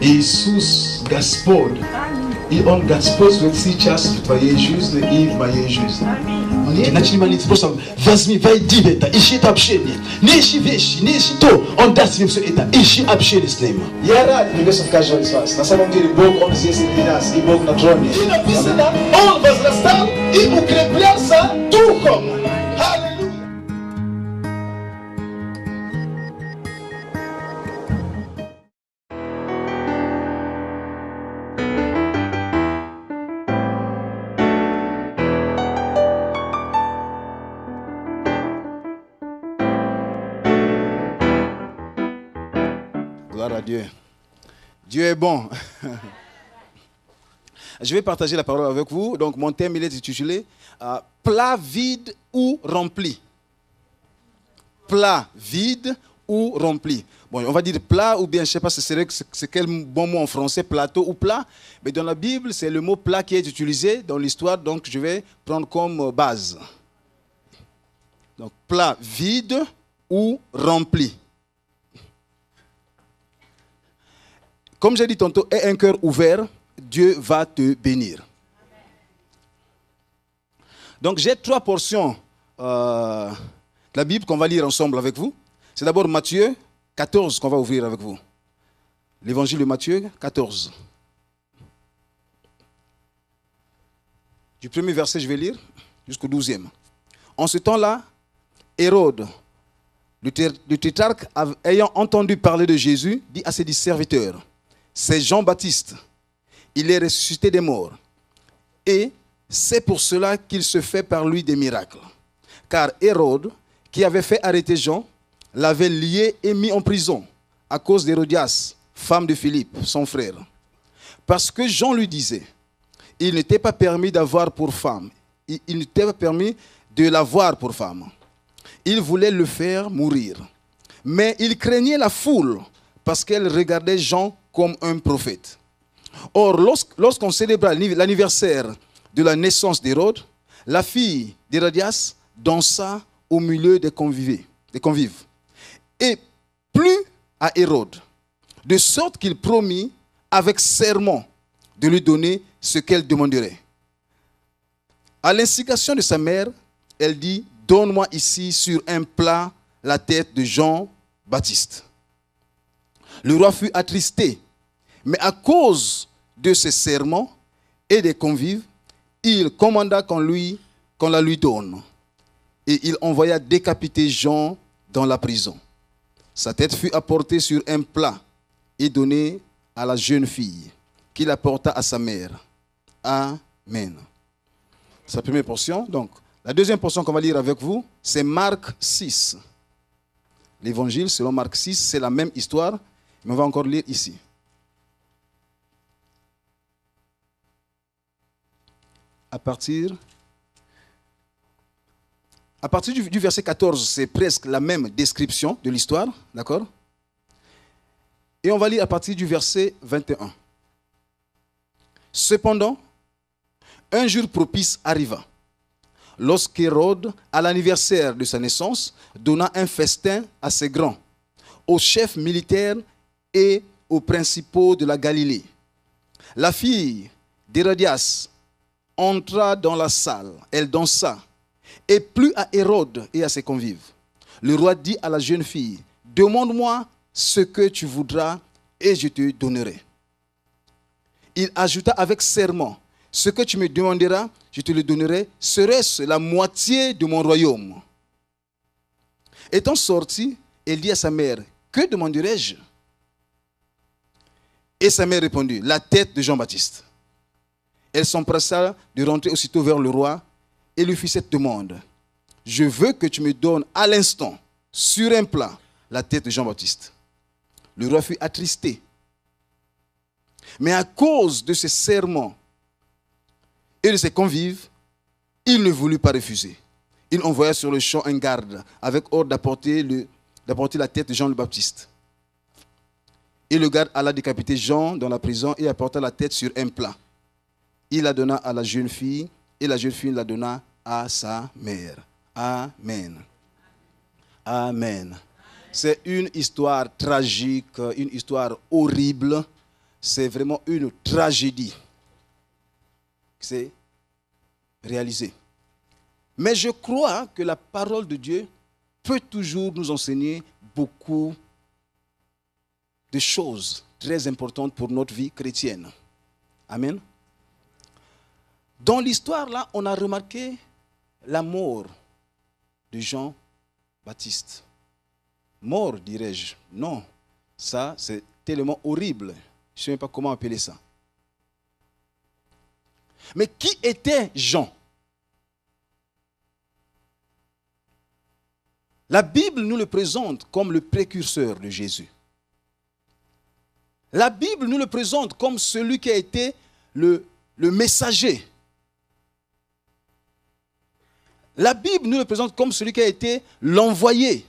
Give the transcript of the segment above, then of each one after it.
Iisus Gospod. I on Gospod wetu czas w Twojej życiu i w mojej życiu. Inaczej nie proszę, weźmij, wejdź beta, ishi to obszednie. Nieshi wieści, nieshi to, on da się eta, ishi obszednie z nim. Ja rad, nie wiesz, każdy z was. Na samym dzień Bóg, on jest i nas, i Bóg na tronie. I napisane, on wzrastał i ukrepliał się duchom. Halleluja. Gloire à Dieu. Dieu est bon. Je vais partager la parole avec vous. Donc, mon thème, il est intitulé Plat vide ou rempli. Plat vide ou rempli. Bon, on va dire plat ou bien, je ne sais pas c'est quel bon mot en français, plateau ou plat. Mais dans la Bible, c'est le mot plat qui est utilisé dans l'histoire. Donc, je vais prendre comme base. Donc, plat vide ou rempli. Comme j'ai dit tantôt, aie un cœur ouvert, Dieu va te bénir. Donc j'ai 3 portions de la Bible qu'on va lire ensemble avec vous. C'est d'abord Matthieu 14 qu'on va ouvrir avec vous. L'évangile de Matthieu 14. Du premier verset, je vais lire jusqu'au 12e. En ce temps-là, Hérode, le tétrarque, ayant entendu parler de Jésus, dit à ses serviteurs, c'est Jean-Baptiste, il est ressuscité des morts. Et c'est pour cela qu'il se fait par lui des miracles. Car Hérode, qui avait fait arrêter Jean, l'avait lié et mis en prison à cause d'Hérodias, femme de Philippe, son frère. Parce que Jean lui disait, il n'était pas permis d'avoir pour femme, il n'était pas permis de l'avoir pour femme. Il voulait le faire mourir. Mais il craignait la foule parce qu'elle regardait Jean comme un prophète. Or, lorsqu'on célébra l'anniversaire de la naissance d'Hérode, la fille d'Hérodias dansa au milieu des convives. Et plut à Hérode, de sorte qu'il promit avec serment de lui donner ce qu'elle demanderait. À l'instigation de sa mère, elle dit, donne-moi ici sur un plat la tête de Jean-Baptiste. Le roi fut attristé, mais à cause de ses serments et des convives, il commanda qu'on la lui donne. Et il envoya décapiter Jean dans la prison. Sa tête fut apportée sur un plat et donnée à la jeune fille, qui la porta à sa mère. Amen. C'est la première portion. Donc, la deuxième portion qu'on va lire avec vous, c'est Marc 6. L'évangile selon Marc 6, c'est la même histoire. Mais on va encore lire ici. À partir du verset 14, c'est presque la même description de l'histoire, d'accord? Et on va lire à partir du verset 21. Cependant, un jour propice arriva, lorsqu'Hérode, à l'anniversaire de sa naissance, donna un festin à ses grands, aux chefs militaires et aux principaux de la Galilée. La fille d'Hérodias entra dans la salle, elle dansa, et plut à Hérode et à ses convives. Le roi dit à la jeune fille, demande-moi ce que tu voudras et je te donnerai. Il ajouta avec serment, ce que tu me demanderas, je te le donnerai, serait-ce la moitié de mon royaume? Étant sorti, elle dit à sa mère, que demanderai-je? Et sa mère répondit, la tête de Jean-Baptiste. Elle s'empressa de rentrer aussitôt vers le roi et lui fit cette demande. Je veux que tu me donnes à l'instant, sur un plat, la tête de Jean-Baptiste. Le roi fut attristé. Mais à cause de ses serments et de ses convives, il ne voulut pas refuser. Il envoya sur le champ un garde avec ordre d'apporter la tête de Jean le Baptiste. Et le garde alla décapiter Jean dans la prison et apporta la tête sur un plat. Il la donna à la jeune fille et la jeune fille la donna à sa mère. Amen. Amen. C'est une histoire tragique, une histoire horrible, c'est vraiment une tragédie qui s'est réalisée. Mais je crois que la parole de Dieu peut toujours nous enseigner beaucoup de choses très importantes pour notre vie chrétienne. Amen. Dans l'histoire, là, on a remarqué la mort de Jean-Baptiste. Mort, dirais-je. Non, ça, c'est tellement horrible. Je ne sais même pas comment appeler ça. Mais qui était Jean? La Bible nous le présente comme le précurseur de Jésus. La Bible nous le présente comme celui qui a été le messager. La Bible nous le présente comme celui qui a été l'envoyé.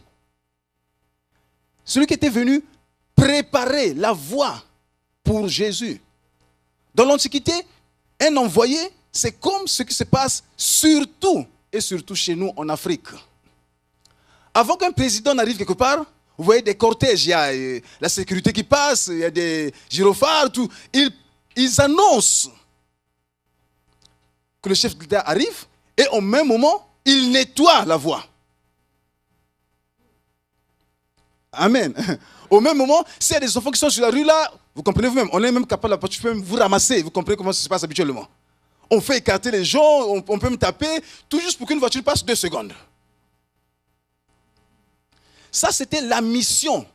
Celui qui était venu préparer la voie pour Jésus. Dans l'Antiquité, un envoyé, c'est comme ce qui se passe surtout chez nous en Afrique. Avant qu'un président n'arrive quelque part, vous voyez des cortèges, il y a la sécurité qui passe, il y a des gyrophares, tout. Ils annoncent que le chef d'État arrive et au même moment, il nettoie la voie. Amen. Au même moment, s'il y a des enfants qui sont sur la rue là, vous comprenez vous-même, on est même capable de vous ramasser, vous comprenez comment ça se passe habituellement. On fait écarter les gens, on peut me taper, tout juste pour qu'une voiture passe 2 secondes. Ça, c'était la mission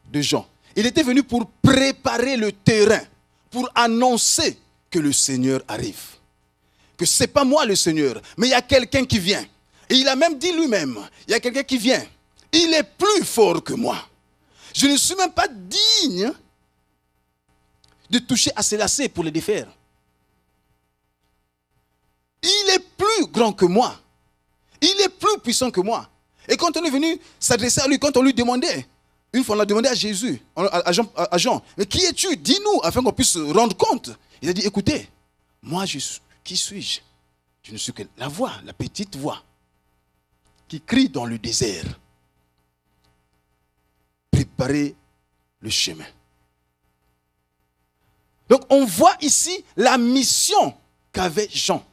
de Jean. Il était venu pour préparer le terrain, pour annoncer que le Seigneur arrive. Que ce n'est pas moi le Seigneur, mais il y a quelqu'un qui vient. Et il a même dit lui-même, il y a quelqu'un qui vient. Il est plus fort que moi. Je ne suis même pas digne de toucher à ses lacets pour les défaire. Il est plus grand que moi. Il est plus puissant que moi. Et quand on est venu s'adresser à lui, quand on lui demandait, une fois on a demandé à Jésus, à Jean, mais qui es-tu? Dis-nous, afin qu'on puisse se rendre compte. Il a dit, écoutez, moi, qui suis-je? Je ne suis que la voix, la petite voix, qui crie dans le désert. Préparez le chemin. Donc on voit ici la mission qu'avait Jean.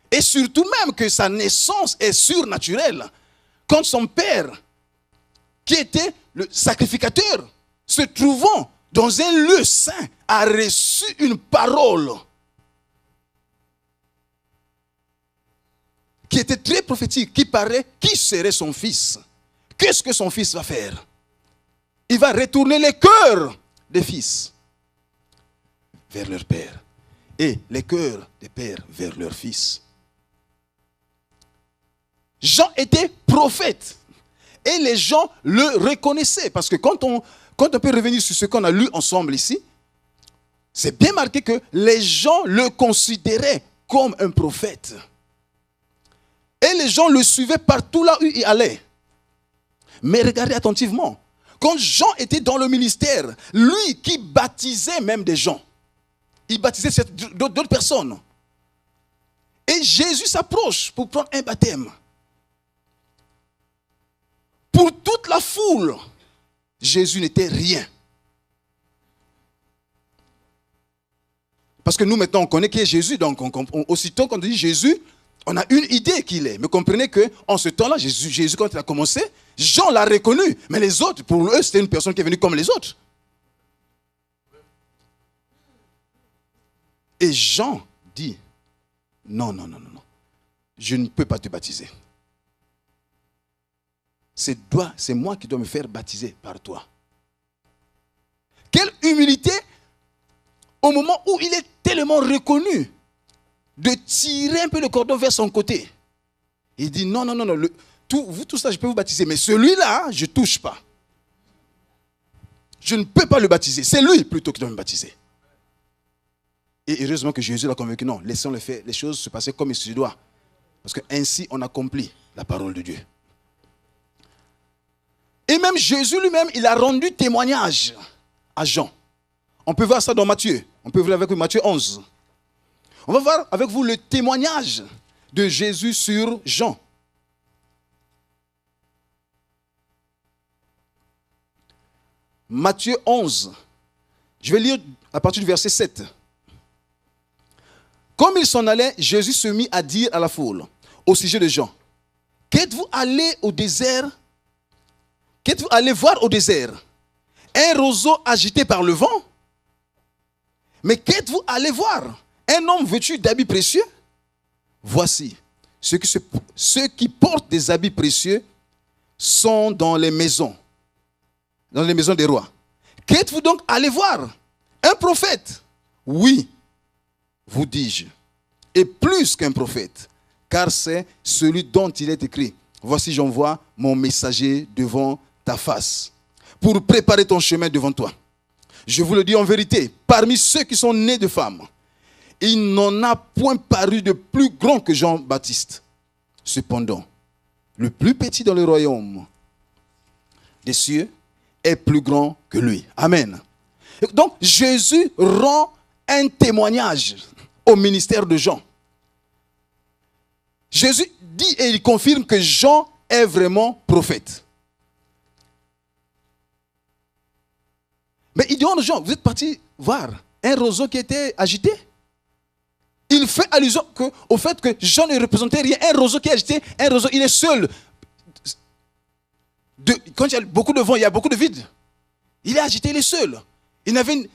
Et surtout même que sa naissance est surnaturelle. Quand son père, qui était le sacrificateur, se trouvant dans un lieu saint, a reçu une parole qui était très prophétique, qui parlait qui serait son fils. Qu'est-ce que son fils va faire? Il va retourner les cœurs des fils vers leur père et les cœurs des pères vers leurs fils. Jean était prophète et les gens le reconnaissaient parce que quand on peut revenir sur ce qu'on a lu ensemble ici, c'est bien marqué que les gens le considéraient comme un prophète. Et les gens le suivaient partout là où il allait. Mais regardez attentivement. Quand Jean était dans le ministère, lui qui baptisait même des gens, il baptisait d'autres personnes. Et Jésus s'approche pour prendre un baptême. Pour toute la foule, Jésus n'était rien. Parce que nous maintenant on connaît qui est Jésus, donc aussitôt quand on dit Jésus, on a une idée qu'il est. Mais comprenez qu'en ce temps-là, Jésus quand il a commencé, Jean l'a reconnu. Mais les autres, pour eux, c'était une personne qui est venue comme les autres. Et Jean dit, non. Je ne peux pas te baptiser. C'est moi qui dois me faire baptiser par toi. Quelle humilité au moment où il est tellement reconnu de tirer un peu le cordon vers son côté. Il dit non, tout ça je peux vous baptiser, mais celui-là, je ne touche pas. Je ne peux pas le baptiser. C'est lui plutôt qui doit me baptiser. Et heureusement que Jésus l'a convaincu. Non, laissons les choses se passer comme il se doit. Parce qu'ainsi on accomplit la parole de Dieu. Et même Jésus lui-même, il a rendu témoignage à Jean. On peut voir ça dans Matthieu. On peut voir avec Matthieu 11. On va voir avec vous le témoignage de Jésus sur Jean. Matthieu 11. Je vais lire à partir du verset 7. Comme il s'en allait, Jésus se mit à dire à la foule, au sujet de Jean, qu'êtes-vous allé au désert? Qu'êtes-vous allé voir au désert? Un roseau agité par le vent? Mais qu'êtes-vous allé voir? Un homme vêtu d'habits précieux? Voici, ceux qui portent des habits précieux sont dans les maisons des rois. Qu'êtes-vous donc allé voir? Un prophète? Oui, vous dis-je, et plus qu'un prophète, car c'est celui dont il est écrit. Voici, j'envoie mon messager devant ta face, pour préparer ton chemin devant toi. Je vous le dis en vérité, parmi ceux qui sont nés de femmes, il n'en a point paru de plus grand que Jean-Baptiste. Cependant, le plus petit dans le royaume des cieux est plus grand que lui. Amen. Donc, Jésus rend un témoignage au ministère de Jean. Jésus dit et il confirme que Jean est vraiment prophète. Mais il dit aux gens, vous êtes partis voir un roseau qui était agité? Il fait allusion au fait que Jean ne représentait rien. Un roseau qui est agité, un roseau, il est seul. Quand il y a beaucoup de vent, il y a beaucoup de vide. Il est agité, il est seul. Il n'avait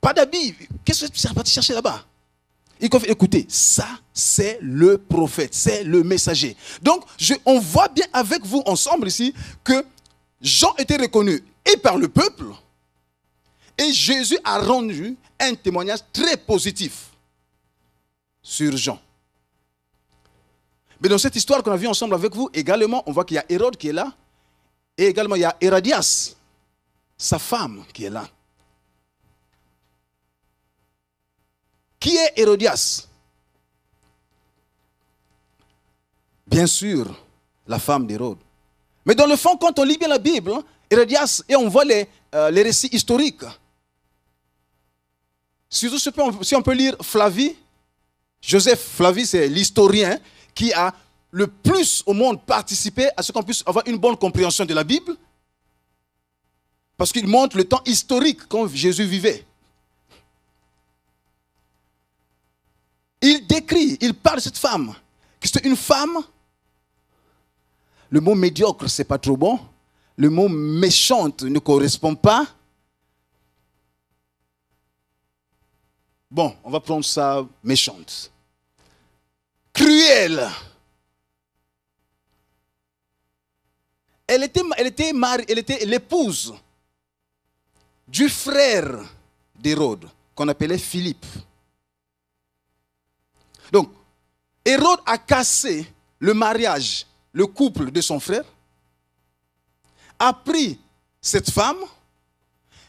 pas d'habit. Qu'est-ce que tu es parti chercher là-bas? Il confie, écoutez, ça c'est le prophète, c'est le messager. Donc, on voit bien avec vous ensemble ici que Jean était reconnu et par le peuple, et Jésus a rendu un témoignage très positif sur Jean. Mais dans cette histoire qu'on a vue ensemble avec vous, également, on voit qu'il y a Hérode qui est là, et également il y a Hérodias, sa femme, qui est là. Qui est Hérodias? Bien sûr, la femme d'Hérode. Mais dans le fond, quand on lit bien la Bible, Hérodias, et on voit les récits historiques. Surtout si on peut lire Flavie. Joseph Flavie, c'est l'historien qui a le plus au monde participé à ce qu'on puisse avoir une bonne compréhension de la Bible. Parce qu'il montre le temps historique quand Jésus vivait. Il décrit, il parle de cette femme, que c'est une femme. Le mot médiocre, c'est pas trop bon. Le mot méchante ne correspond pas. Bon, on va prendre ça méchante. Cruelle. Elle était l'épouse du frère d'Hérode, qu'on appelait Philippe. Donc, Hérode a cassé le mariage, le couple de son frère, a pris cette femme,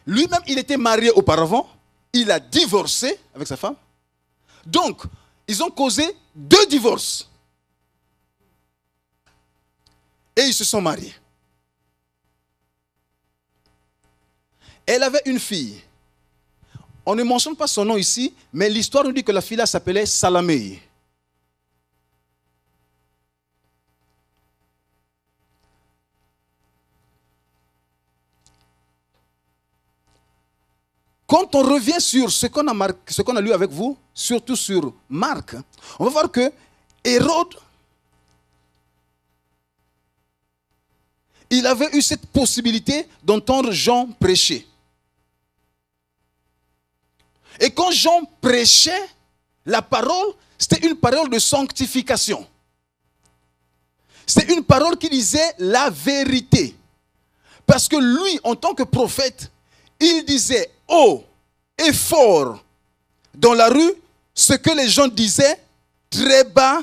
lui-même il était marié auparavant, il a divorcé avec sa femme. Donc, ils ont causé 2 divorces. Et ils se sont mariés. Elle avait une fille. On ne mentionne pas son nom ici, mais l'histoire nous dit que la fille-là s'appelait Salamée. Quand on revient sur ce qu'on a lu avec vous, surtout sur Marc, on va voir que Hérode, il avait eu cette possibilité d'entendre Jean prêcher. Et quand Jean prêchait, la parole, c'était une parole de sanctification. C'est une parole qui disait la vérité. Parce que lui, en tant que prophète, il disait haut et fort dans la rue ce que les gens disaient très bas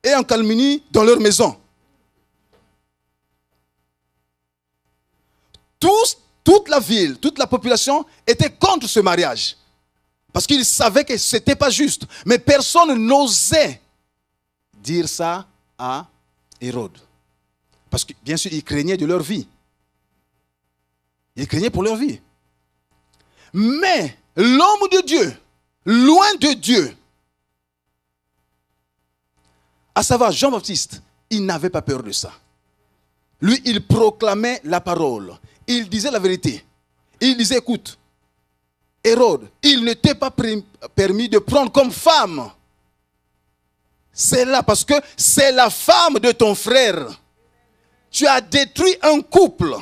et en calomnie dans leur maison. Toute la ville, toute la population était contre ce mariage. Parce qu'ils savaient que ce n'était pas juste. Mais personne n'osait dire ça à Hérode. Parce que bien sûr, ils craignaient de leur vie. Ils craignaient pour leur vie. Mais l'homme de Dieu, loin de Dieu, à savoir Jean-Baptiste, il n'avait pas peur de ça. Lui, il proclamait la parole. Il disait la vérité. Il disait, écoute, Hérode, il ne t'est pas permis de prendre comme femme. C'est là parce que c'est la femme de ton frère. Tu as détruit un couple.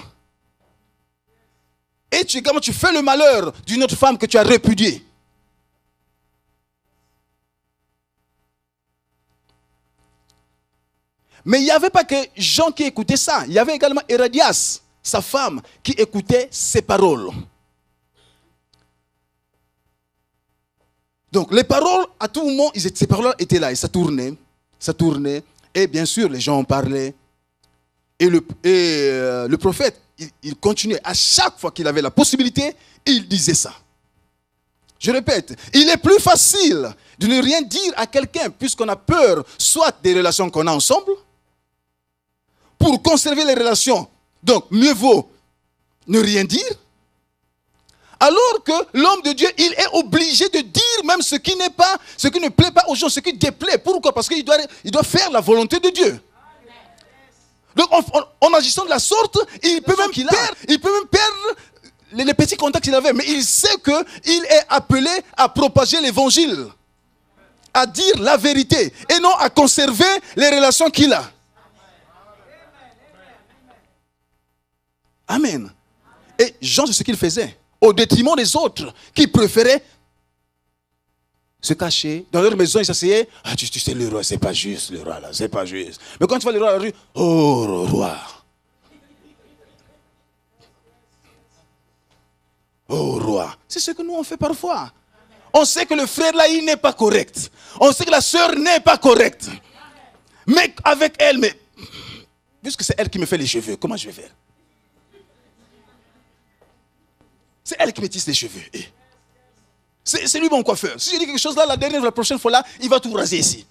Et tu fais le malheur d'une autre femme que tu as répudiée. Mais il n'y avait pas que Jean qui écoutait ça. Il y avait également Hérodias, sa femme, qui écoutait ces paroles. Donc les paroles, à tout moment, ces paroles étaient là et ça tournait. Et bien sûr, les gens en parlaient. Et le prophète, il continuait. À chaque fois qu'il avait la possibilité, il disait ça. Je répète, il est plus facile de ne rien dire à quelqu'un puisqu'on a peur, soit des relations qu'on a ensemble, pour conserver les relations. Donc, mieux vaut ne rien dire. Alors que l'homme de Dieu, il est obligé de dire même ce qui n'est pas, ce qui ne plaît pas aux gens, ce qui déplaît. Pourquoi? Parce qu'il doit faire la volonté de Dieu. Donc en agissant de la sorte, il peut même perdre les petits contacts qu'il avait. Mais il sait qu'il est appelé à propager l'évangile, à dire la vérité et non à conserver les relations qu'il a. Amen. Et Jean, c'est ce qu'il faisait. Au détriment des autres qui préféraient se cacher. Dans leur maison, ils s'asseyaient. Ah, tu sais, le roi, c'est pas juste, le roi là, c'est pas juste. Mais quand tu vois le roi à la rue, oh, roi. Oh, roi. C'est ce que nous on fait parfois. On sait que le frère là, il n'est pas correct. On sait que la sœur n'est pas correcte. Mais avec elle, puisque c'est elle qui me fait les cheveux, comment je vais faire? C'est elle qui me tisse les cheveux. C'est lui mon coiffeur. Si je dis quelque chose là, la prochaine fois là, il va tout raser ici.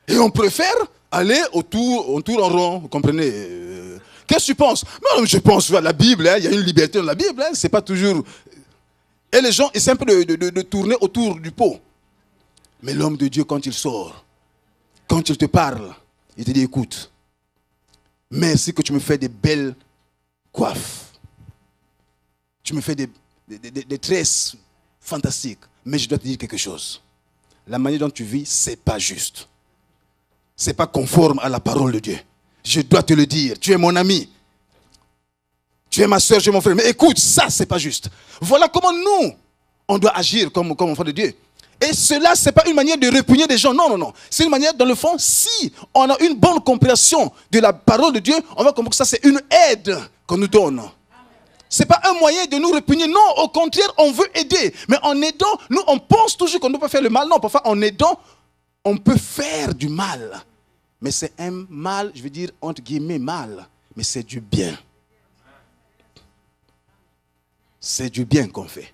Et on préfère aller autour en rond, vous comprenez? Qu'est-ce que tu penses? Non, je pense à la Bible, il y a une liberté dans la Bible, c'est pas toujours... Et les gens essaient un peu de tourner autour du pot. Mais l'homme de Dieu, quand il sort, quand il te parle, il te dit, écoute, merci que tu me fais des belles coiffes. Tu me fais des tresses fantastiques. Mais je dois te dire quelque chose. La manière dont tu vis, c'est pas juste. C'est pas conforme à la parole de Dieu. Je dois te le dire. Tu es mon ami. Tu es ma soeur, tu es mon frère. Mais écoute, ça, c'est pas juste. Voilà comment nous, on doit agir comme enfants de Dieu. Et cela, c'est pas une manière de répugner des gens. Non, non, non. C'est une manière, dans le fond, si on a une bonne compréhension de la parole de Dieu, on va comprendre que ça, c'est une aide qu'on nous donne. Ce n'est pas un moyen de nous répugner. Non, au contraire, on veut aider. Mais en aidant, nous, on pense toujours qu'on ne peut pas faire le mal. Non, parfois, en aidant, on peut faire du mal. Mais c'est un mal, je veux dire, entre guillemets, mal. Mais c'est du bien. C'est du bien qu'on fait.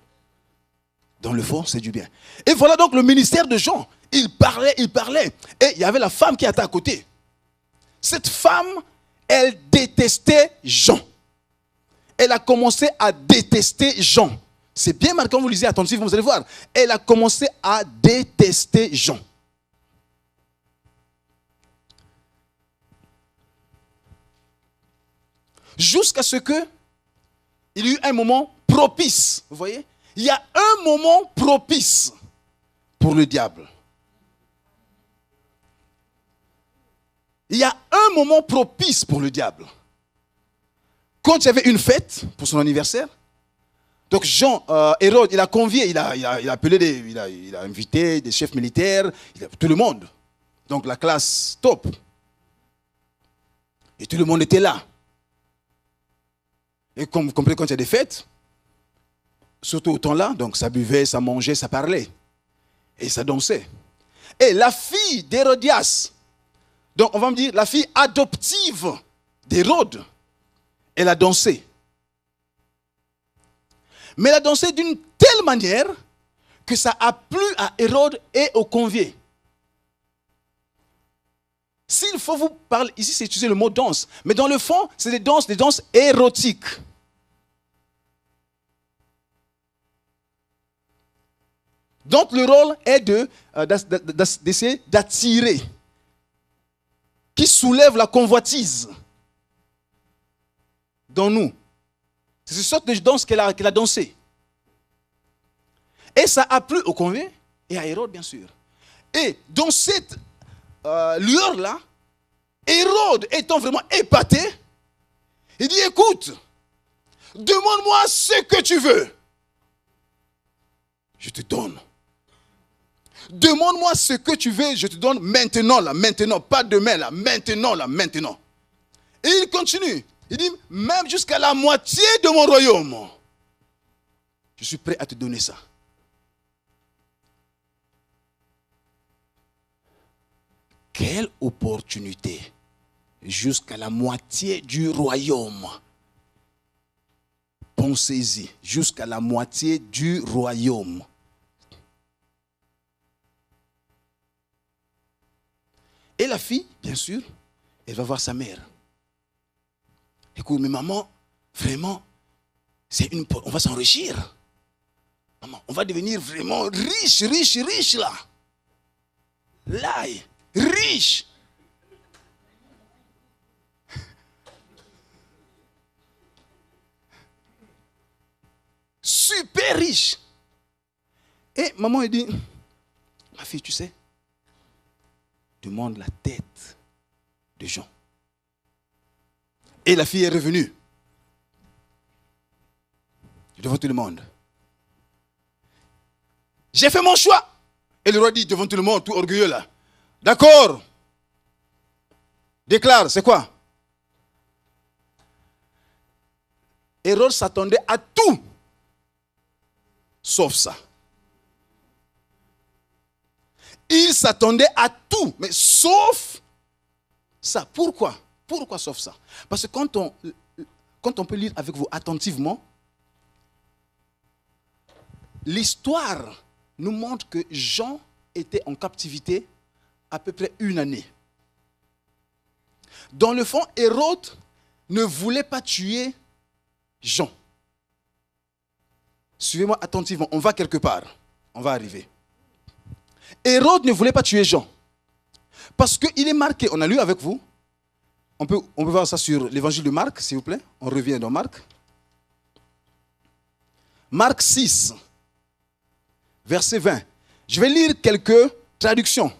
Dans le fond, c'est du bien. Et voilà donc le ministère de Jean. Il parlait. Et il y avait la femme qui était à côté. Cette femme, elle détestait Jean. Elle a commencé à détester Jean. C'est bien marqué, quand vous lisez attentivement, vous allez voir. Elle a commencé à détester Jean. Jusqu'à ce que il y eut un moment propice. Vous voyez? Il y a un moment propice pour le diable. Il y a un moment propice pour le diable. Quand il y avait une fête pour son anniversaire, donc Hérode, il a convié, il a appelé, il a invité des chefs militaires, tout le monde. Donc la classe top. Et tout le monde était là. Et comme vous comprenez, quand il y a des fêtes, surtout au temps-là, donc ça buvait, ça mangeait, ça parlait. Et ça dansait. Et la fille d'Hérodias, donc on va me dire la fille adoptive d'Hérode, elle a dansé. Mais elle a dansé d'une telle manière que ça a plu à Hérode et aux conviés. S'il faut vous parler, ici c'est utiliser le mot danse, mais dans le fond, c'est des danses érotiques. Donc le rôle est d'essayer d'attirer, qui soulève la convoitise dans nous. C'est une sorte de danse qu'elle a dansé. Et ça a plu au convives et à Hérode, bien sûr. Et dans cette lueur-là, Hérode étant vraiment épaté, il dit, écoute, demande-moi ce que tu veux. Je te donne. Demande-moi ce que tu veux, je te donne maintenant, là, maintenant, pas demain, là, maintenant, là, maintenant. Et il continue. Il dit, même jusqu'à la moitié de mon royaume, je suis prêt à te donner ça. Quelle opportunité, jusqu'à la moitié du royaume. Pensez-y, jusqu'à la moitié du royaume. Et la fille, bien sûr, elle va voir sa mère. Écoute, mais maman, vraiment, on va s'enrichir. Maman, on va devenir vraiment riche là. Là, riche. Super riche. Et maman, elle dit, ma fille, tu sais, demande la tête de Jean. Et la fille est revenue devant tout le monde. J'ai fait mon choix. Et le roi dit devant tout le monde, tout orgueilleux là. D'accord. Déclare, c'est quoi? Hérode s'attendait à tout, sauf ça. Il s'attendait à tout, mais sauf ça. Pourquoi? Pourquoi sauf ça? Parce que quand on peut lire avec vous attentivement, l'histoire nous montre que Jean était en captivité à peu près 1 année. Dans le fond, Hérode ne voulait pas tuer Jean. Suivez-moi attentivement, on va quelque part, on va arriver. Hérode ne voulait pas tuer Jean. Parce qu'il est marqué, on a lu avec vous, on peut voir ça sur l'évangile de Marc, s'il vous plaît. On revient dans Marc. Marc 6, verset 20. Je vais lire quelques traductions.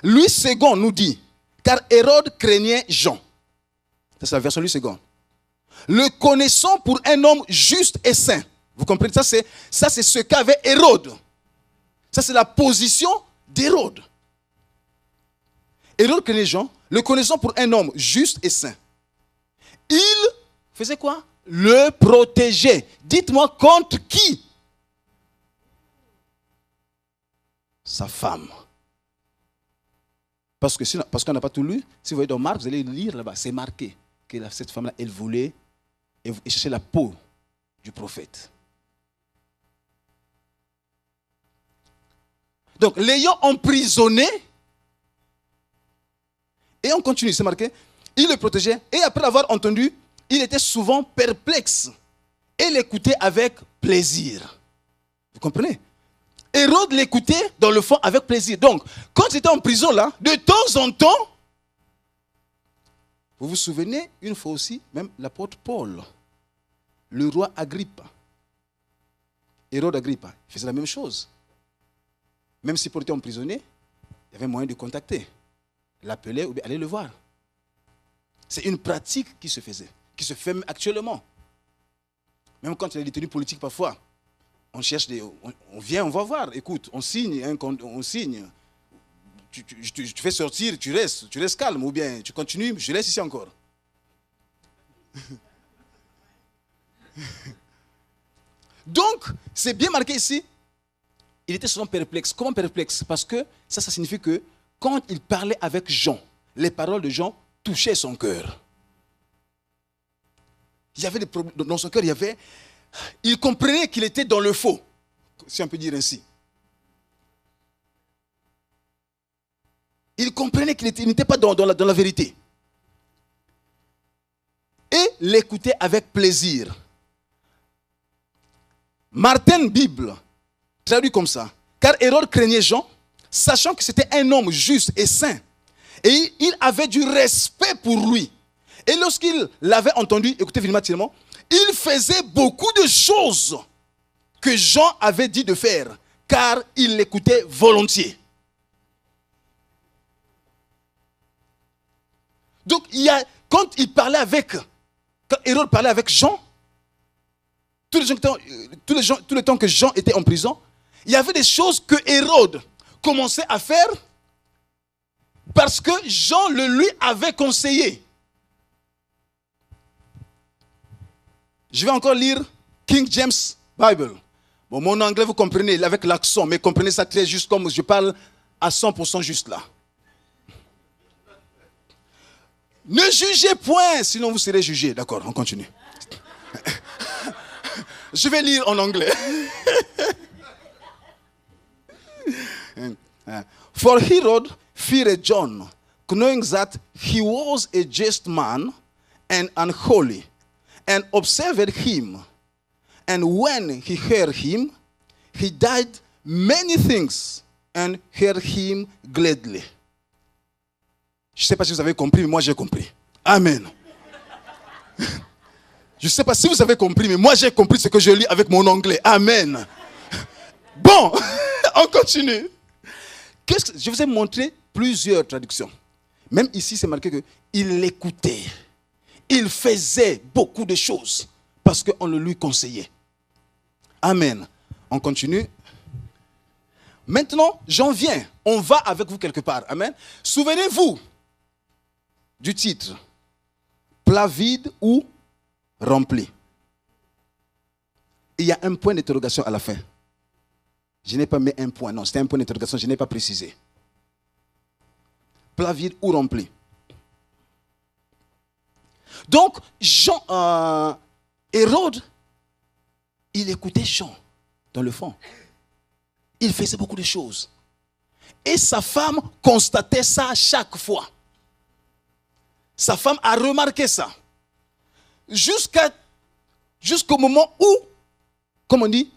Louis II nous dit, car Hérode craignait Jean. C'est la version Louis II. Le connaissant pour un homme juste et saint. Vous comprenez? Ça, c'est ce qu'avait Hérode. Ça, c'est la position d'Hérode. Hérode craignait Jean, le connaissant pour un homme juste et saint. Il faisait quoi? Le protégeait. Dites-moi contre qui? Sa femme. Parce qu'on n'a pas tout lu. Si vous voyez dans Marc, vous allez lire là-bas. C'est marqué que cette femme-là, elle voulait chercher la peau du prophète. Donc, l'ayant emprisonné, et on continue, c'est marqué, il le protégeait, et après l'avoir entendu, il était souvent perplexe, et l'écoutait avec plaisir. Vous comprenez? Hérode l'écoutait dans le fond avec plaisir. Donc, quand il était en prison là, de temps en temps, vous vous souvenez, une fois aussi, même l'apôtre Paul, le roi Agrippa, Hérode Agrippa, il faisait la même chose. Même si Paul était emprisonné, il y avait moyen de contacter, l'appeler ou aller le voir. C'est une pratique qui se faisait, qui se fait actuellement. Même quand il y a des détenus politiques parfois, on cherche on vient, on va voir. Écoute, on signe, on signe. Tu fais sortir, tu restes calme, ou bien tu continues, je reste ici encore. Donc, c'est bien marqué ici. Il était souvent perplexe. Comment perplexe? Parce que ça signifie que quand il parlait avec Jean, les paroles de Jean touchaient son cœur. Il y avait des problèmes dans son cœur, il comprenait qu'il était dans le faux, si on peut dire ainsi. Il comprenait qu'il n'était pas dans la vérité. Et l'écoutait avec plaisir. Martin Bible traduit comme ça. Car Hérode craignait Jean, sachant que c'était un homme juste et saint. Et il avait du respect pour lui. Et lorsqu'il l'avait entendu, écoutez vraiment, il faisait beaucoup de choses que Jean avait dit de faire, car il l'écoutait volontiers. Donc, quand Hérode parlait avec Jean, tout le temps que Jean était en prison, il y avait des choses que Hérode commençait à faire parce que Jean le lui avait conseillé. Je vais encore lire King James Bible. Bon, mon anglais, vous comprenez, avec l'accent, mais comprenez ça très juste comme je parle à 100% juste là. Ne jugez point, sinon vous serez jugés. D'accord, on continue. Je vais lire en anglais. For Herod feared John, knowing that he was a just man and unholy, and observed him. And when he heard him, he did many things and heard him gladly. Je ne sais pas si vous avez compris, mais moi j'ai compris. Amen. Je ne sais pas si vous avez compris, mais moi j'ai compris ce que je lis avec mon anglais. Amen. Bon, on continue. Je vous ai montré plusieurs traductions. Même ici, c'est marqué qu'il l'écoutait. Il faisait beaucoup de choses parce qu'on le lui conseillait. Amen. On continue. Maintenant, j'en viens. On va avec vous quelque part. Amen. Souvenez-vous du titre. Plat vide ou rempli. Il y a un point d'interrogation à la fin. Je n'ai pas mis un point. Non, c'était un point d'interrogation. Je n'ai pas précisé. Plat vide ou rempli. Donc, Hérode, il écoutait Jean dans le fond. Il faisait beaucoup de choses. Et sa femme constatait ça chaque fois. Sa femme a remarqué ça. Jusqu'au moment où, comme on dit,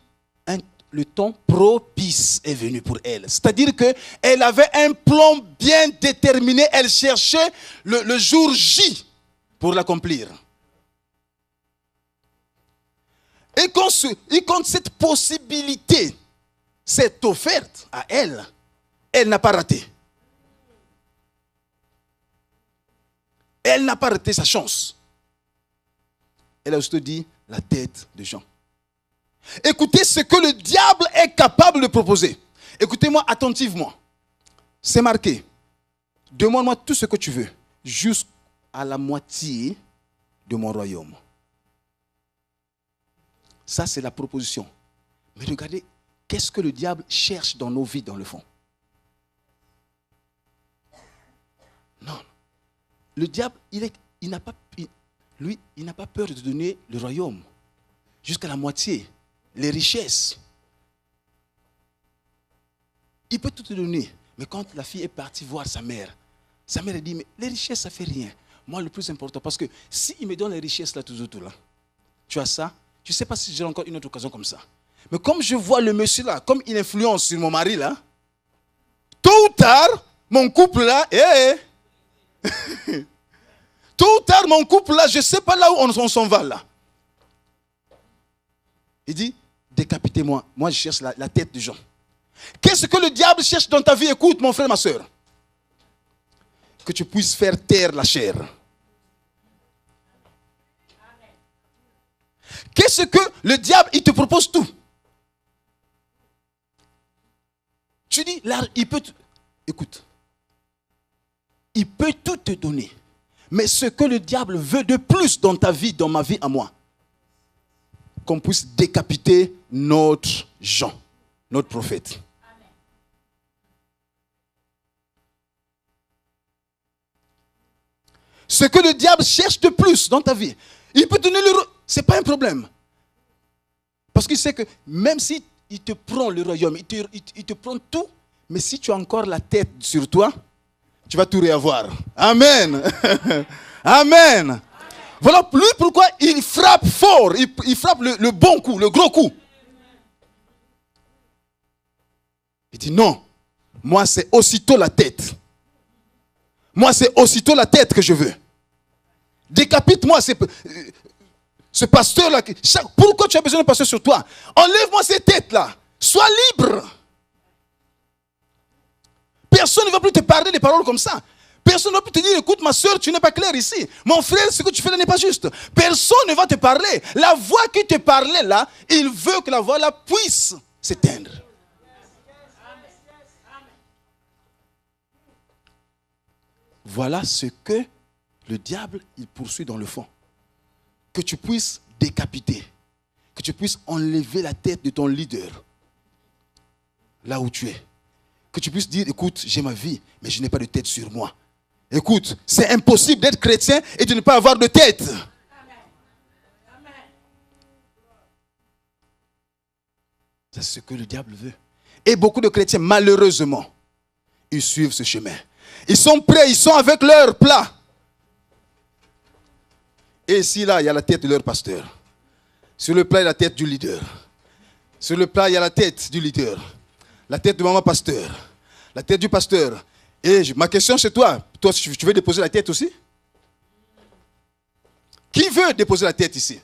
le temps propice est venu pour elle. C'est-à-dire qu'elle avait un plan bien déterminé. Elle cherchait le jour J pour l'accomplir. Et quand cette possibilité s'est offerte à elle, elle n'a pas raté. Elle n'a pas raté sa chance. Elle a aussi dit la tête de Jean. Écoutez ce que le diable est capable de proposer. Écoutez-moi attentivement. C'est marqué. Demande-moi tout ce que tu veux, jusqu'à la moitié de mon royaume. Ça, c'est la proposition. Mais regardez, qu'est-ce que le diable cherche dans nos vies, dans le fond? Non. Le diable, il n'a pas peur de te donner le royaume. Jusqu'à la moitié. Les richesses. Il peut tout te donner. Mais quand la fille est partie voir sa mère a dit, mais les richesses, ça ne fait rien. Moi, le plus important, parce que s'il me donne les richesses là, tout là, tu as ça, je ne sais pas si j'ai encore une autre occasion comme ça. Mais comme je vois le monsieur là, comme il influence sur mon mari là, tôt ou tard, mon couple là, tôt ou tard, mon couple là, je ne sais pas là où on s'en va là. Il dit, décapitez-moi. Moi, je cherche la tête de Jean. Qu'est-ce que le diable cherche dans ta vie? Écoute, mon frère, ma soeur. Que tu puisses faire taire la chair. Qu'est-ce que le diable, il te propose tout. Tu dis, là, écoute, il peut tout te donner. Mais ce que le diable veut de plus dans ta vie, dans ma vie à moi, qu'on puisse décapiter notre Jean, notre prophète. Amen. Ce que le diable cherche de plus dans ta vie, il peut donner ce n'est pas un problème. Parce qu'il sait que même si il te prend le royaume, il te prend tout, mais si tu as encore la tête sur toi, tu vas tout réavoir. Amen. Amen. Voilà lui pourquoi il frappe fort, il frappe le bon coup, le gros coup. Il dit non, moi c'est aussitôt la tête. Moi c'est aussitôt la tête que je veux. Décapite-moi. Ce pasteur-là, pourquoi tu as besoin d'un pasteur sur toi? Enlève-moi ces têtes-là. Sois libre. Personne ne va plus te parler des paroles comme ça. Personne ne va plus te dire, écoute ma soeur, tu n'es pas clair ici. Mon frère, ce que tu fais là n'est pas juste. Personne ne va te parler. La voix qui te parlait là, il veut que la voix là puisse s'éteindre. Voilà ce que le diable, il poursuit dans le fond. Que tu puisses décapiter. Que tu puisses enlever la tête de ton leader. Là où tu es. Que tu puisses dire, écoute, j'ai ma vie, mais je n'ai pas de tête sur moi. Écoute, c'est impossible d'être chrétien et de ne pas avoir de tête. C'est ce que le diable veut. Et beaucoup de chrétiens, malheureusement, ils suivent ce chemin. Ils sont prêts, ils sont avec leur plat. Et ici, là, il y a la tête de leur pasteur. Sur le plat, il y a la tête du leader. Sur le plat, il y a la tête du leader. La tête de maman pasteur. La tête du pasteur. Et ma question c'est toi. Toi, tu veux déposer la tête aussi? Qui veut déposer la tête ici?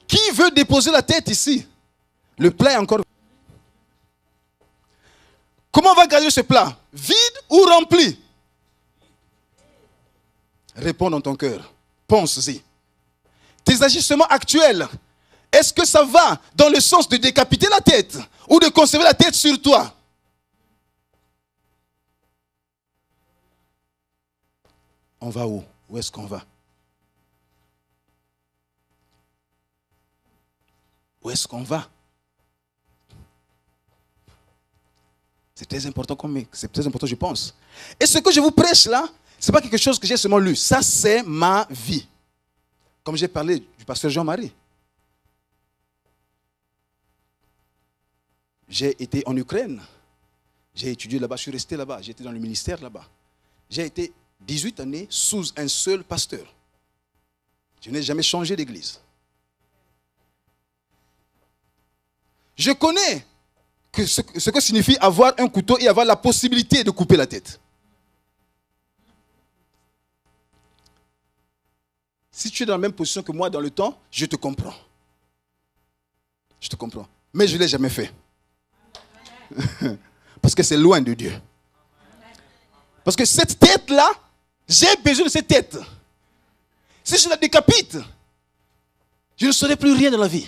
Qui veut déposer la tête ici? Le plat est encore... Comment on va garder ce plat? Vide ou rempli? Réponds dans ton cœur. Pense-y. Tes agissements actuels, est-ce que ça va dans le sens de décapiter la tête ou de conserver la tête sur toi? On va où? Où est-ce qu'on va? Où est-ce qu'on va? C'est très important, je pense. Et ce que je vous prêche là, ce n'est pas quelque chose que j'ai seulement lu. Ça, c'est ma vie. Comme j'ai parlé du pasteur Jean-Marie. J'ai été en Ukraine. J'ai étudié là-bas, je suis resté là-bas. J'ai été dans le ministère là-bas. J'ai été 18 années sous un seul pasteur. Je n'ai jamais changé d'église. Je connais ce que signifie avoir un couteau et avoir la possibilité de couper la tête. Si tu es dans la même position que moi dans le temps, je te comprends. Je te comprends. Mais je ne l'ai jamais fait. Parce que c'est loin de Dieu. Parce que cette tête-là, j'ai besoin de cette tête. Si je la décapite, je ne saurai plus rien dans la vie.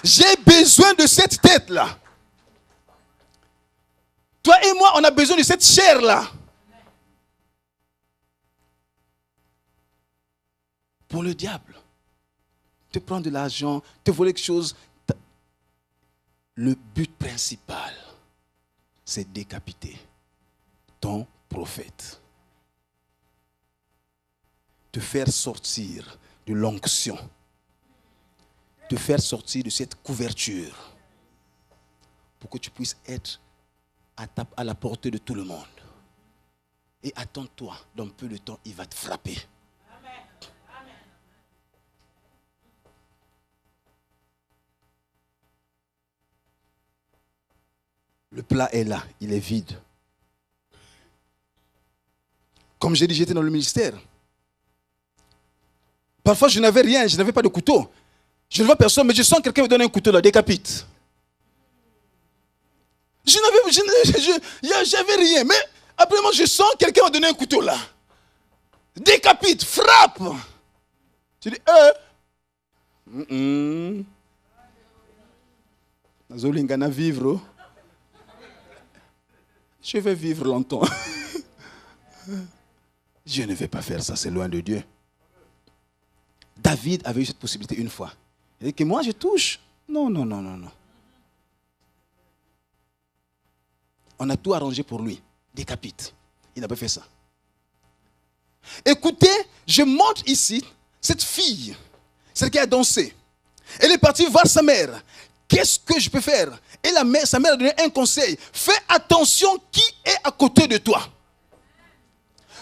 J'ai besoin de cette tête-là. Toi et moi, on a besoin de cette chair-là. Pour le diable. Te prendre de l'argent, te voler quelque chose. Le but principal, c'est décapiter ton prophète. Te faire sortir de l'onction. Te faire sortir de cette couverture. Pour que tu puisses être à la portée de tout le monde. Et attends-toi, dans peu de temps, il va te frapper. Amen. Amen. Le plat est là, il est vide. Comme j'ai dit, j'étais dans le ministère. Parfois, je n'avais rien, je n'avais pas de couteau. Je ne vois personne, mais je sens quelqu'un me donner un couteau là, décapite. J'avais rien, mais après moi, je sens quelqu'un me donner un couteau là. Décapite, frappe. Tu dis, Nazolingana vivre. Je vais vivre longtemps. Je ne vais pas faire ça, c'est loin de Dieu. David avait eu cette possibilité une fois. Il dit que moi je touche. Non. On a tout arrangé pour lui. Décapite. Il n'a pas fait ça. Écoutez, je montre ici cette fille, celle qui a dansé. Elle est partie voir sa mère. Qu'est-ce que je peux faire? Et sa mère a donné un conseil. Fais attention qui est à côté de toi.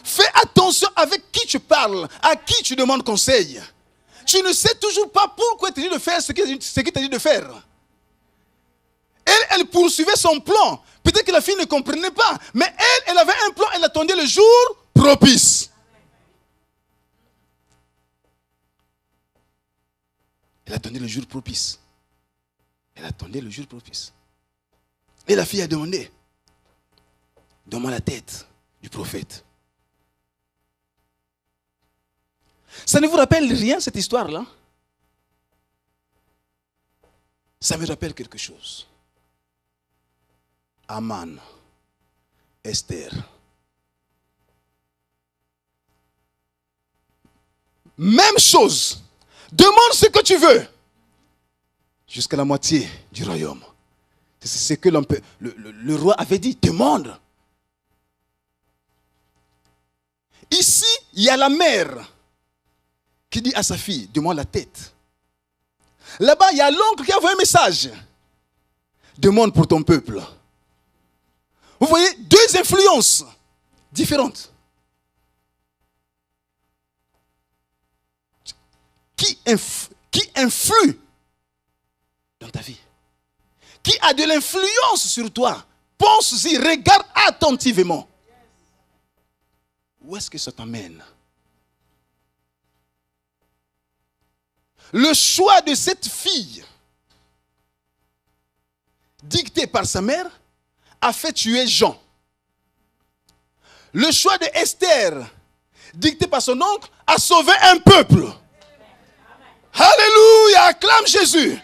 Fais attention avec qui tu parles, à qui tu demandes conseil. Tu ne sais toujours pas pourquoi il t'a dit de faire ce qu'il t'a dit de faire. Elle poursuivait son plan. Peut-être que la fille ne comprenait pas. Mais elle avait un plan. Elle attendait le jour propice. Elle attendait le jour propice. Elle attendait le jour propice. Et la fille a demandé, donne-moi la tête du prophète. Ça ne vous rappelle rien, cette histoire-là? Ça me rappelle quelque chose. Aman, Esther. Même chose. Demande ce que tu veux. Jusqu'à la moitié du royaume. C'est ce que le roi avait dit. Demande. Ici, il y a la mère qui dit à sa fille, demande la tête. Là-bas, il y a l'oncle qui a envoyé un message. Demande pour ton peuple. Vous voyez, deux influences différentes. Qui influe dans ta vie? Qui a de l'influence sur toi? Pense-y, regarde attentivement. Où est-ce que ça t'emmène? Le choix de cette fille, dicté par sa mère, a fait tuer Jean. Le choix de Esther, dicté par son oncle, a sauvé un peuple. Alléluia, acclame Jésus.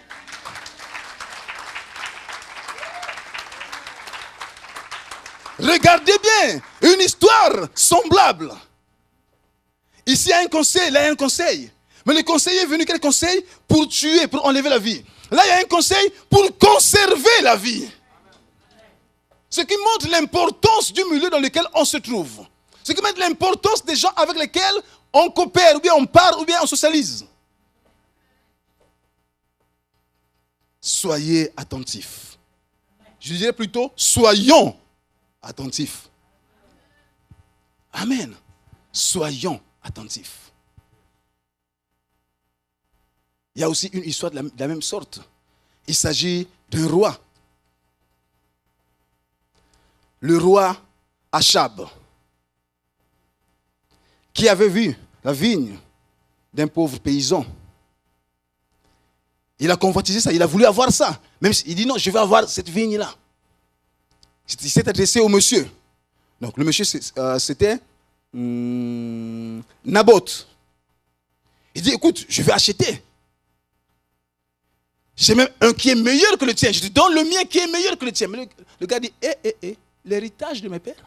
Regardez bien, une histoire semblable. Ici, il y a un conseil, là, il y a un conseil. Mais le conseiller est venu, quel conseil? Pour tuer, pour enlever la vie. Là, il y a un conseil pour conserver la vie. Ce qui montre l'importance du milieu dans lequel on se trouve. Ce qui montre l'importance des gens avec lesquels on coopère, ou bien on parle, ou bien on socialise. Soyez attentifs. Je dirais plutôt, soyons attentifs. Amen. Soyons attentifs. Il y a aussi une histoire de la même sorte. Il s'agit d'un roi. Le roi Achab, qui avait vu la vigne d'un pauvre paysan. Il a convoitisé ça, il a voulu avoir ça. Même s'il dit non, je vais avoir cette vigne-là. Il s'est adressé au monsieur. Donc le monsieur, c'était Naboth. Il dit, écoute, je vais acheter. J'ai même un qui est meilleur que le tien. Je te donne le mien qui est meilleur que le tien. Mais le gars dit, l'héritage de mes pères?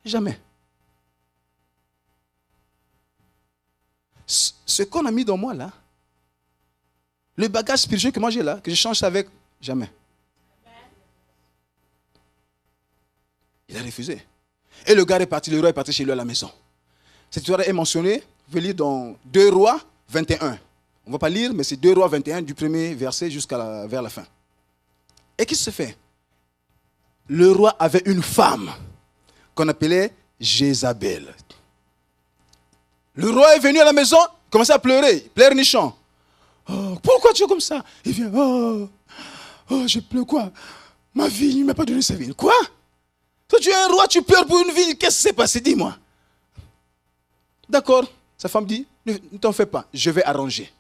Jamais. Ce qu'on a mis dans moi là, le bagage spirituel que moi j'ai là, que je change avec, jamais. Il a refusé. Et le gars est parti, le roi est parti chez lui à la maison. Cette histoire est mentionnée, vous pouvez lire dans 2 Rois 21. On ne va pas lire, mais c'est 2 Rois 21 du premier verset vers la fin. Et qu'est-ce qui se fait? Le roi avait une femme qu'on appelait Jézabel. Le roi est venu à la maison, il commençait à pleurer, pleurnichant. Oh, pourquoi tu es comme ça? Il vient, je pleure quoi? Ma vie, il ne m'a pas donné sa vie. Quoi? Toi, tu es un roi, tu pleures pour une vie, qu'est-ce qui s'est passé? Dis-moi. D'accord, sa femme dit, ne t'en fais pas, je vais arranger.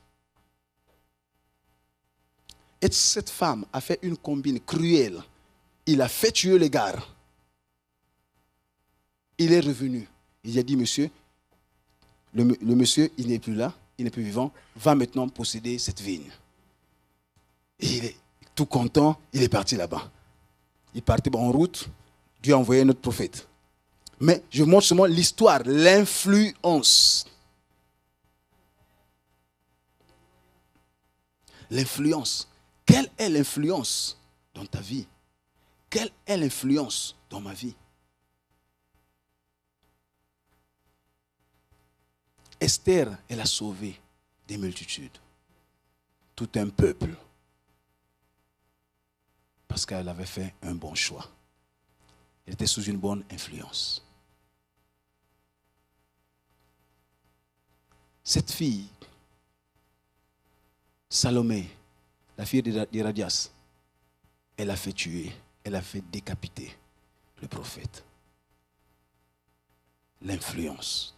Et cette femme a fait une combine cruelle. Il a fait tuer les gars. Il est revenu. Il a dit, monsieur, le monsieur, il n'est plus là, il n'est plus vivant, va maintenant posséder cette vigne. Et il est tout content, il est parti là-bas. Il partait en route, Dieu a envoyé notre prophète. Mais je montre seulement l'histoire, l'influence. L'influence. Quelle est l'influence dans ta vie? Quelle est l'influence dans ma vie? Esther, elle a sauvé des multitudes. Tout un peuple. Parce qu'elle avait fait un bon choix. Elle était sous une bonne influence. Cette fille, Salomé, la fille d'Hérodias, elle a fait tuer, elle a fait décapiter le prophète. L'influence.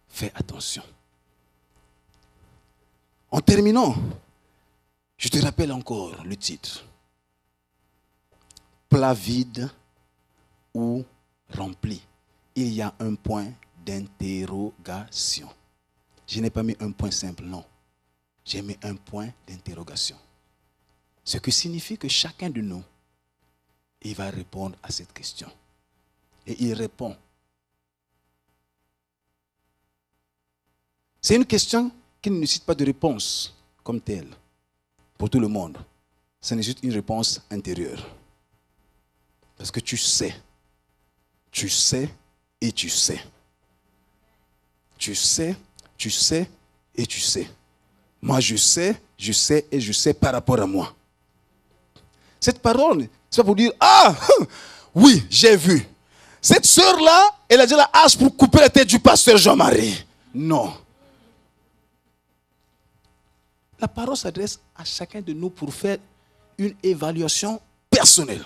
Fais attention. En terminant, je te rappelle encore le titre. Plat vide ou rempli. Il y a un point d'interrogation. Je n'ai pas mis un point simple, non. J'ai mis un point d'interrogation. Ce qui signifie que chacun de nous, il va répondre à cette question. Et il répond. C'est une question qui ne nécessite pas de réponse comme telle pour tout le monde. Ça nécessite une réponse intérieure. Parce que tu sais et tu sais. Tu sais et tu sais. Moi je sais et je sais par rapport à moi. Cette parole, c'est pas pour dire, ah, oui, j'ai vu. Cette sœur-là, elle a déjà la hache pour couper la tête du pasteur Jean-Marie. Non. La parole s'adresse à chacun de nous pour faire une évaluation personnelle.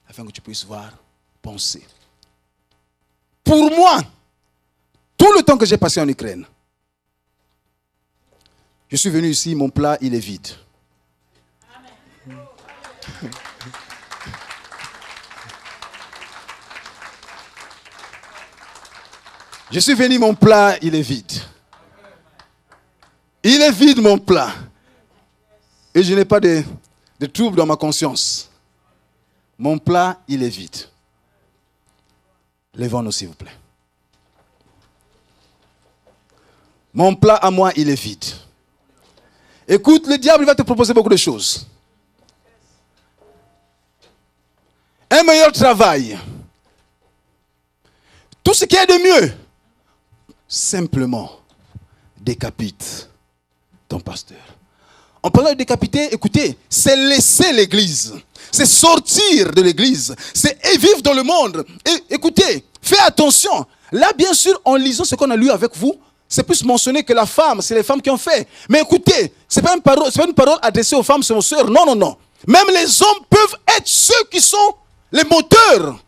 Afin que tu puisses voir, penser. Pour moi, tout le temps que j'ai passé en Ukraine, je suis venu ici, mon plat, il est vide. Je suis venu, mon plat, il est vide. Il est vide, mon plat. Et je n'ai pas de trouble dans ma conscience. Mon plat, il est vide. Levons-nous, s'il vous plaît. Mon plat à moi, il est vide. Écoute, le diable va te proposer beaucoup de choses. Un meilleur travail. Tout ce qui est de mieux. Simplement, décapite ton pasteur. En parlant de décapiter, écoutez, c'est laisser l'église. C'est sortir de l'église. C'est vivre dans le monde. Et écoutez, faites attention. Là, bien sûr, en lisant ce qu'on a lu avec vous, c'est plus mentionné que la femme, c'est les femmes qui ont fait. Mais écoutez, ce n'est pas une parole adressée aux femmes, c'est aux sœurs. Non, non, non. Même les hommes peuvent être ceux qui sont les moteurs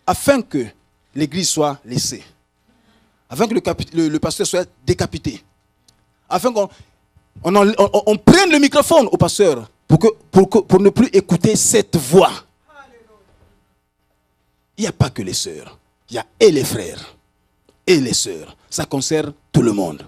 afin que l'église soit laissée. Afin que le pasteur soit décapité. Afin qu'on prenne le microphone au pasteur pour ne plus écouter cette voix. Il n'y a pas que les sœurs. Il y a et les frères et les sœurs. Ça concerne tout le monde.